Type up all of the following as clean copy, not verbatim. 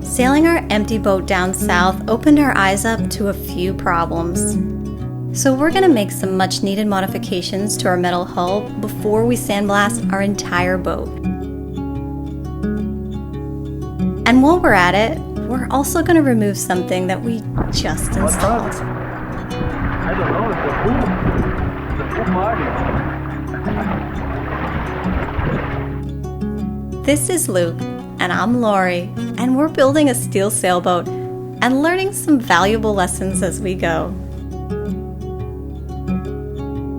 Sailing our empty boat down south opened our eyes up to a few problems. So we're going to make some much needed modifications to our metal hull before we sandblast our entire boat. And while we're at it, we're also going to remove something that we just installed. I don't know, it's a boom. This is Luke, and I'm Lori, and we're building a steel sailboat and learning some valuable lessons as we go.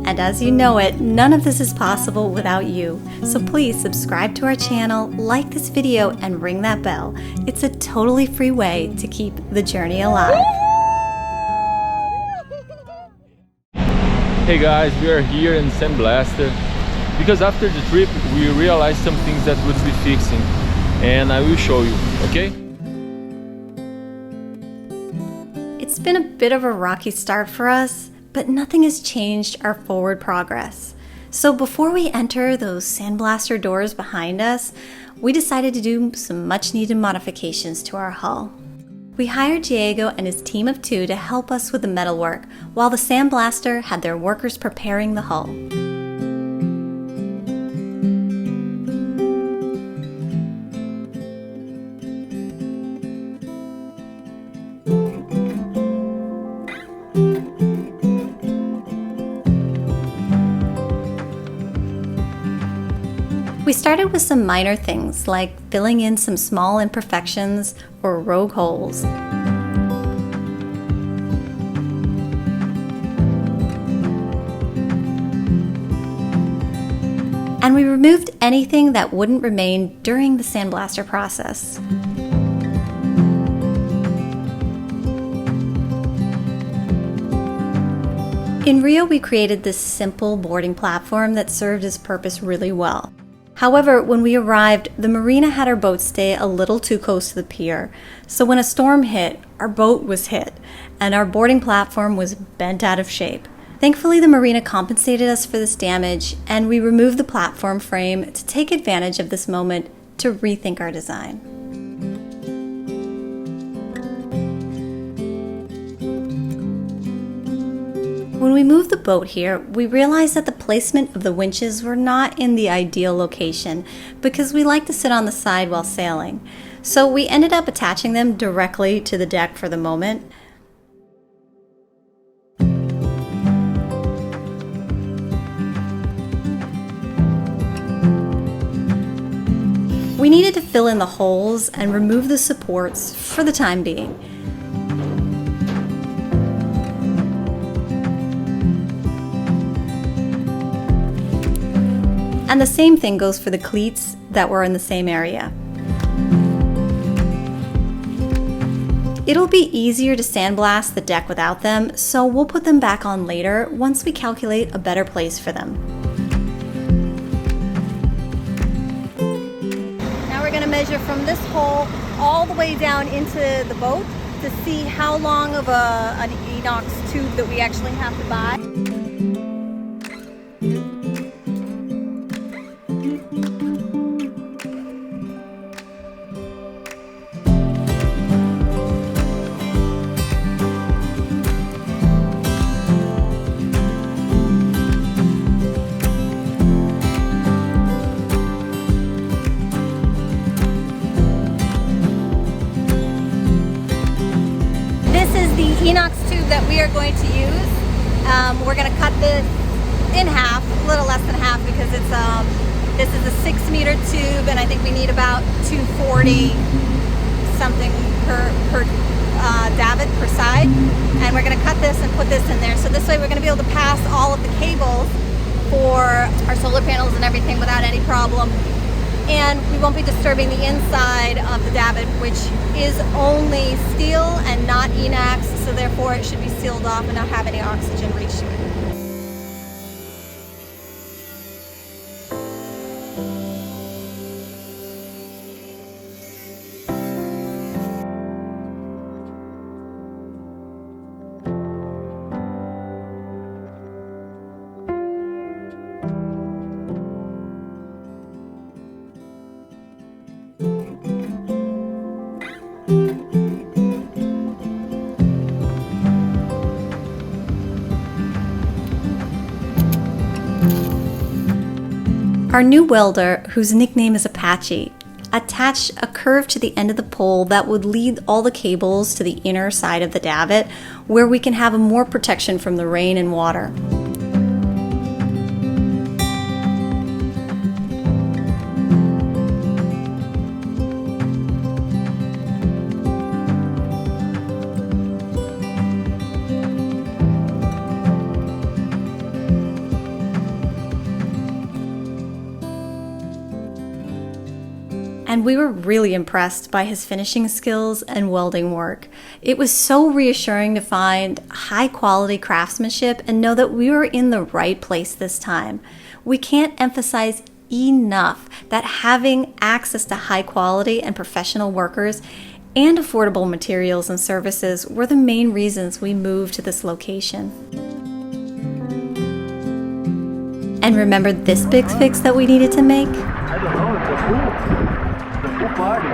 And as you know it, none of this is possible without you. So please subscribe to our channel, like this video, and ring that bell. It's a totally free way to keep the journey alive. Hey guys, we are here in Sandblaster because after the trip we realized some things that would be fixing, and I will show you, okay? It's been a bit of a rocky start for us, but nothing has changed our forward progress. So before we enter those sandblaster doors behind us, we decided to do some much needed modifications to our hull. We hired Diego and his team of 2 to help us with the metalwork, while the sandblaster had their workers preparing the hull. We started with some minor things like filling in some small imperfections or rogue holes. And we removed anything that wouldn't remain during the sandblaster process. In Rio, we created this simple boarding platform that served its purpose really well. However, when we arrived, the marina had our boat stay a little too close to the pier, so when a storm hit, our boat was hit, and our boarding platform was bent out of shape. Thankfully, the marina compensated us for this damage, and we removed the platform frame to take advantage of this moment to rethink our design. When we moved the boat here, we realized that the placement of the winches were not in the ideal location because we like to sit on the side while sailing. So we ended up attaching them directly to the deck for the moment. We needed to fill in the holes and remove the supports for the time being. And the same thing goes for the cleats that were in the same area. It'll be easier to sandblast the deck without them, so we'll put them back on later once we calculate a better place for them. Now we're going to measure from this hole all the way down into the boat to see how long of an inox tube that we actually have to buy. Inox tube that we are going to use. We're going to cut this in half, a little less than half, because it's this is a 6-meter tube, and I think we need about 240 something per davit per side. And we're going to cut this and put this in there. So this way we're going to be able to pass all of the cables for our solar panels and everything without any problem. And we won't be disturbing the inside of the davit, which is only steel and not inox, so therefore it should be sealed off and not have any oxygen reach to it. Our new welder, whose nickname is Apache, attached a curve to the end of the pole that would lead all the cables to the inner side of the davit, where we can have more protection from the rain and water. And we were really impressed by his finishing skills and welding work. It was so reassuring to find high quality craftsmanship and know that we were in the right place this time. We can't emphasize enough that having access to high quality and professional workers and affordable materials and services were the main reasons we moved to this location. And remember this big fix that we needed to make? I don't know, it's a pool. The pool party.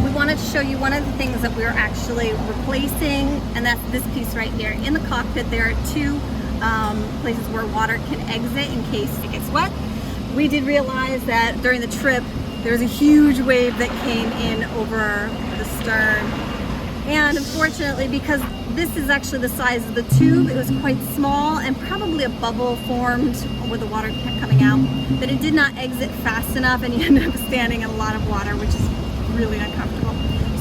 We wanted to show you one of the things that we're actually replacing, and that's this piece right here. In the cockpit, there are two places where water can exit in case it gets wet. We did realize that during the trip, there was a huge wave that came in over the stern. And unfortunately, because this is actually the size of the tube, it was quite small and probably a bubble formed where the water kept coming out, that it did not exit fast enough and you end up standing in a lot of water, which is really uncomfortable.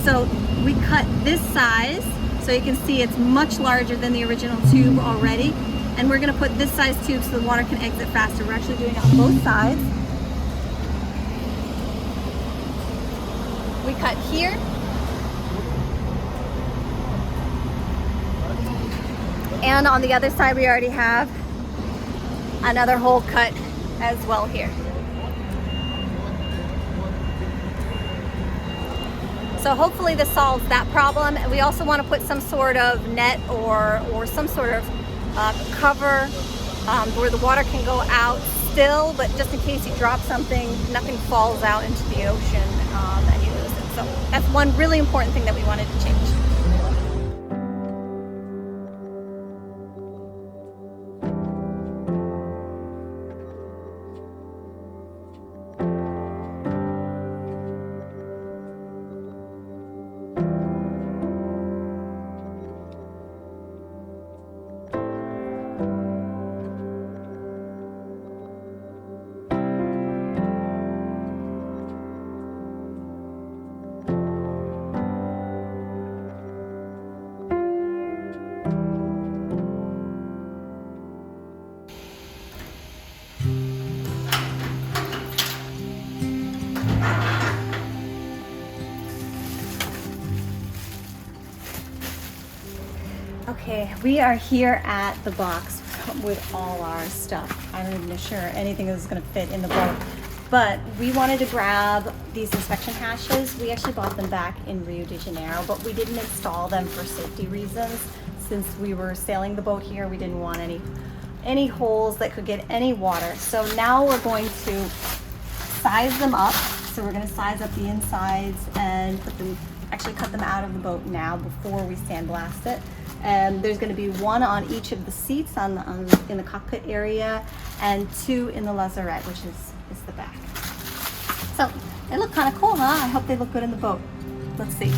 So we cut this size, so you can see it's much larger than the original tube already. And we're gonna put this size tube so the water can exit faster. We're actually doing it on both sides. We cut here. And on the other side, we already have another hole cut as well here. So hopefully this solves that problem. And we also want to put some sort of net or some sort of cover where the water can go out still, but just in case you drop something, nothing falls out into the ocean and you lose it. So that's one really important thing that we wanted to change. Okay, we are here at the box with all our stuff. I'm not even sure anything is going to fit in the boat, but we wanted to grab these inspection hashes. We actually bought them back in Rio de Janeiro, but we didn't install them for safety reasons. Since we were sailing the boat here, we didn't want any holes that could get any water. So now we're going to size them up. So we're going to size up the insides and actually cut them out of the boat now before we sandblast it. And there's going to be one on each of the seats in the cockpit area and two in the lazarette, which is the back. So they look kind of cool, huh? I hope they look good in the boat. Let's see.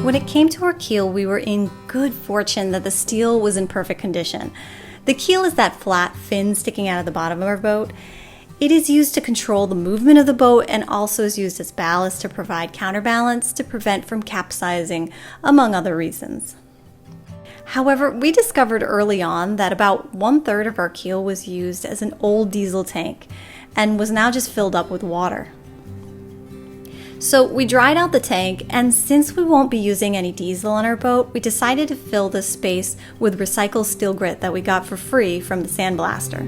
When it came to our keel, we were in good fortune that the steel was in perfect condition. The keel is that flat fin sticking out of the bottom of our boat. It is used to control the movement of the boat and also is used as ballast to provide counterbalance to prevent from capsizing, among other reasons. However, we discovered early on that about 1/3 of our keel was used as an old diesel tank and was now just filled up with water. So we dried out the tank, and since we won't be using any diesel on our boat, we decided to fill this space with recycled steel grit that we got for free from the sandblaster.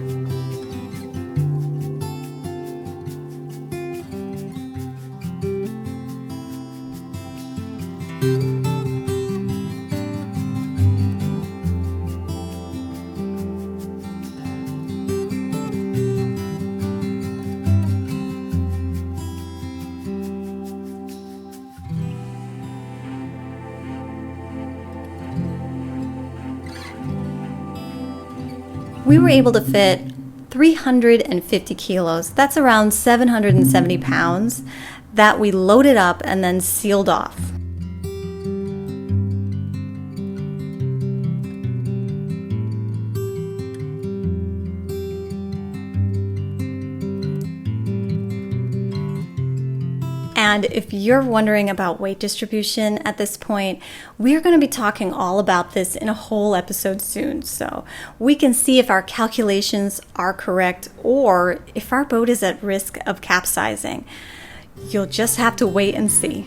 We were able to fit 350 kilos, that's around 770 pounds, that we loaded up and then sealed off. And if you're wondering about weight distribution at this point, we're going to be talking all about this in a whole episode soon. So we can see if our calculations are correct or if our boat is at risk of capsizing. You'll just have to wait and see.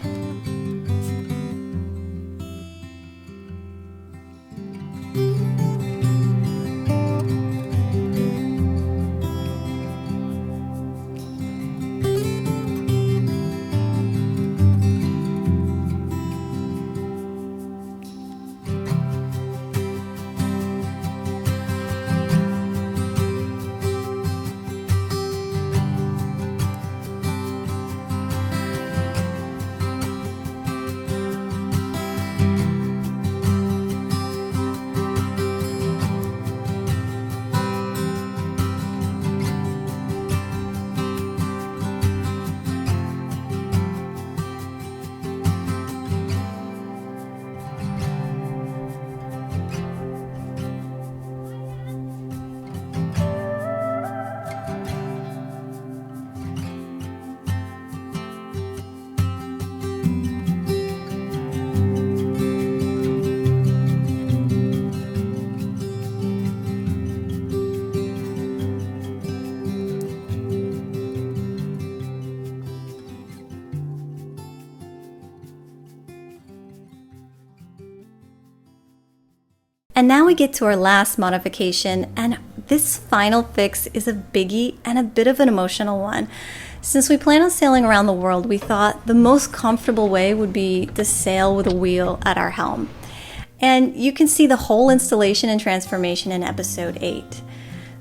And now we get to our last modification, and this final fix is a biggie and a bit of an emotional one. Since we plan on sailing around the world, we thought the most comfortable way would be to sail with a wheel at our helm. And you can see the whole installation and transformation in episode 8.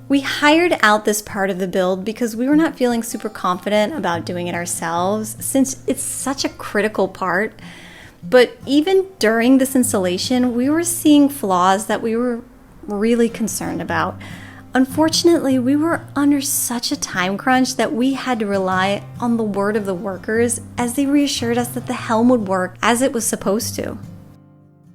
We hired out this part of the build because we were not feeling super confident about doing it ourselves, since it's such a critical part. But even during this installation, we were seeing flaws that we were really concerned about. Unfortunately, we were under such a time crunch that we had to rely on the word of the workers as they reassured us that the helm would work as it was supposed to.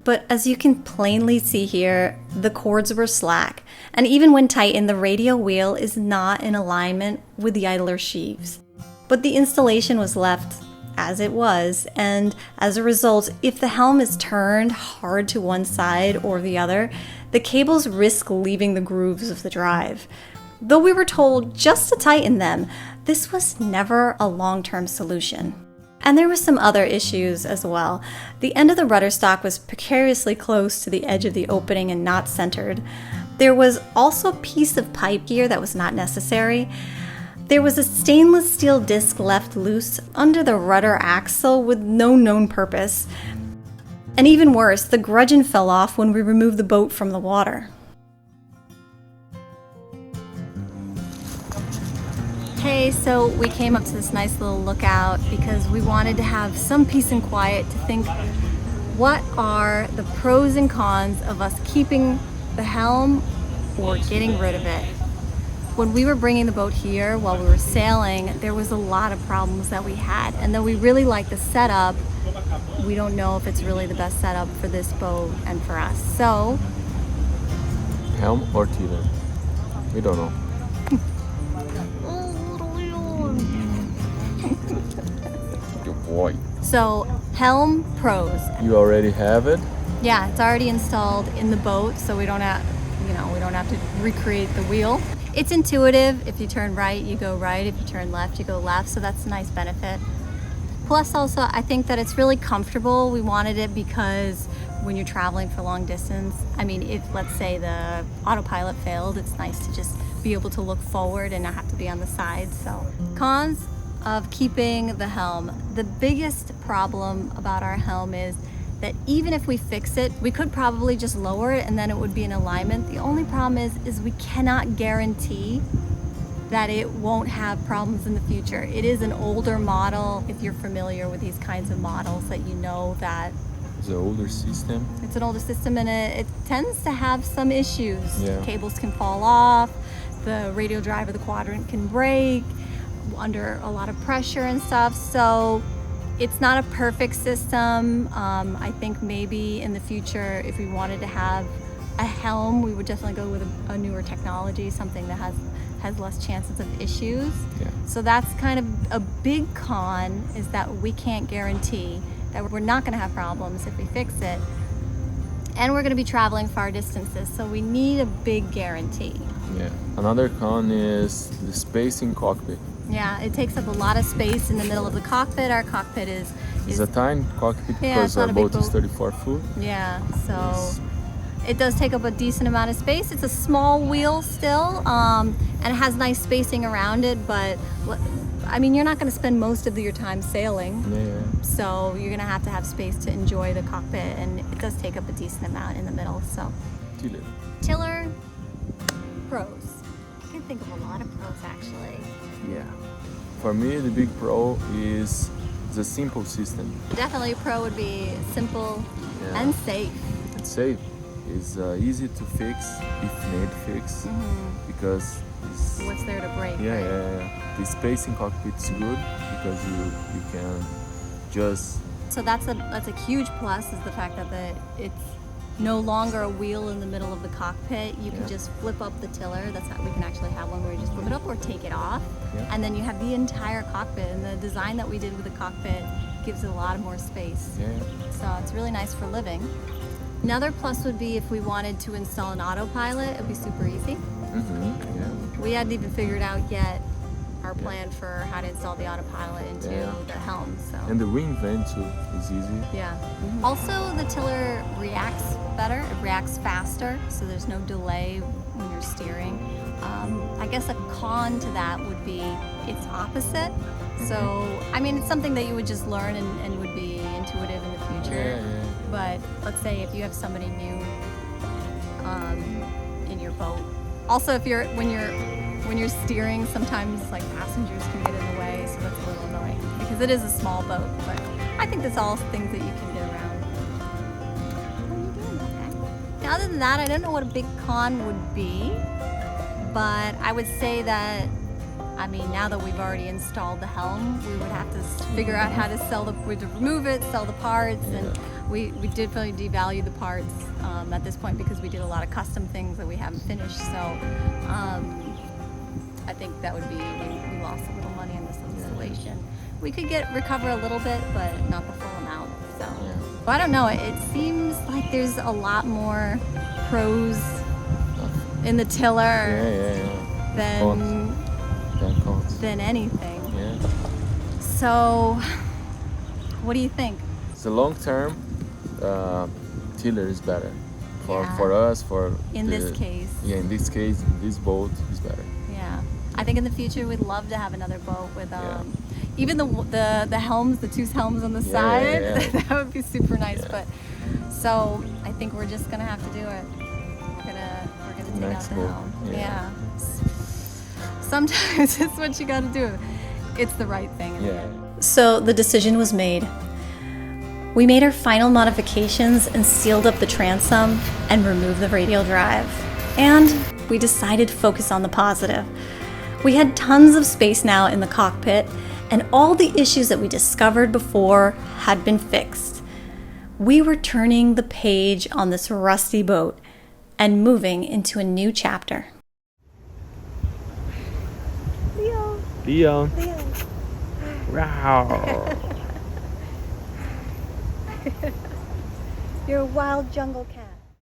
But as you can plainly see here, the cords were slack, and even when tightened, the radial wheel is not in alignment with the idler sheaves. But the installation was left as it was, and as a result, if the helm is turned hard to one side or the other, the cables risk leaving the grooves of the drive. Though we were told just to tighten them, this was never a long-term solution. And there were some other issues as well. The end of the rudder stock was precariously close to the edge of the opening and not centered. There was also a piece of pipe here that was not necessary. There was a stainless steel disc left loose under the rudder axle with no known purpose. And even worse, the gudgeon fell off when we removed the boat from the water. Okay, so we came up to this nice little lookout because we wanted to have some peace and quiet to think, what are the pros and cons of us keeping the helm or getting rid of it? When we were bringing the boat here while we were sailing, there was a lot of problems that we had. And though we really like the setup, we don't know if it's really the best setup for this boat and for us. So Helm or tiller? We don't know. Good boy. So, helm pros. You already have it? Yeah, it's already installed in the boat, so we don't have, we don't have to recreate the wheel. It's intuitive. If you turn right, you go right. If you turn left, you go left. So that's a nice benefit. Plus also, I think that it's really comfortable. We wanted it because when you're traveling for long distance, I mean, if let's say the autopilot failed, it's nice to just be able to look forward and not have to be on the side. So cons of keeping the helm. The biggest problem about our helm is that even if we fix it, we could probably just lower it and then it would be in alignment. The only problem is we cannot guarantee that it won't have problems in the future. It is an older model. If you're familiar with these kinds of models, that you know that It's an older system. it's an older system and it tends to have some issues. Yeah. Cables can fall off, the radial drive of the quadrant can break under a lot of pressure and stuff. So it's not a perfect system. I think maybe in the future, if we wanted to have a helm, we would definitely go with a newer technology, something that has less chances of issues. Yeah. So that's kind of a big con, is that we can't guarantee that we're not going to have problems if we fix it. And we're going to be traveling far distances, so we need a big guarantee. Yeah. Another con is the space in cockpit. Yeah, it takes up a lot of space in the middle of the cockpit. Our cockpit is It's a tiny cockpit Yeah, because it's not our a big boat is boat. 34 foot. yeah, so Yes. it does take up a decent amount of space. It's a small wheel still, and it has nice spacing around it, but I mean, you're not going to spend most of your time sailing. Yeah. So you're gonna have to have space to enjoy the cockpit, and it does take up a decent amount in the middle. So Tiller. tiller pros. I can think of a lot of pros actually. Yeah. For me, the big pro is the simple system. Definitely a pro would be simple Yeah. and safe. It's safe. It's easy to fix if need fix because it's, What's there to break? yeah, right? yeah, yeah. The space in cockpit is good because you can just So that's a huge plus, is the fact that it's no longer a wheel in the middle of the cockpit. You can Yeah. just flip up the tiller. That's how we can actually have one where you just flip it up or take it off, Yeah. and then you have the entire cockpit. And the design that we did with the cockpit gives it a lot more space. yeah. So it's really nice for living. Another plus would be if we wanted to install an autopilot, it'd be super easy. Yeah. We hadn't even figured out yet our plan for how to install the autopilot into Yeah. the helm. So And the wing vent too is easy. yeah. Also, the tiller reacts better. It reacts faster, so there's no delay when you're steering. I guess a con to that would be its opposite. So, I mean, it's something that you would just learn and would be intuitive in the future. Yeah. But let's say if you have somebody new in your boat. Also, if when you're steering, sometimes like passengers can get in the way, so that's a little annoying because it is a small boat. But I think that's all things that you can get around. What are you doing about that? Now, other than that, I don't know what a big con would be, but I would say that, I mean, now that we've already installed the helm, we would have to figure out how to we'd remove it, sell the parts, and we did really devalue the parts at this point because we did a lot of custom things that we haven't finished. So I think that would be, we lost a little money on this installation. We could recover a little bit, but not the full amount. So I don't know. It seems like there's a lot more pros in the tiller than anything. Yeah. So, what do you think? So long term, tiller is better Yeah. for us. In this case. Yeah, in this case, this boat is better. Yeah, I think in the future we'd love to have another boat with Yeah. even the helms, the two helms on the Yeah, side. yeah, yeah. That would be super nice. Yeah. But so I think we're just gonna have to do it. We're gonna take Next out the boat. helm. Yeah. Sometimes it's what you gotta do. It's the right thing. Yeah. So the decision was made. We made our final modifications and sealed up the transom and removed the radial drive. And we decided to focus on the positive. We had tons of space now in the cockpit, and all the issues that we discovered before had been fixed. We were turning the page on this rusty boat, and moving into a new chapter. Leo. Leon. Leo. Wow. You're a wild jungle cat.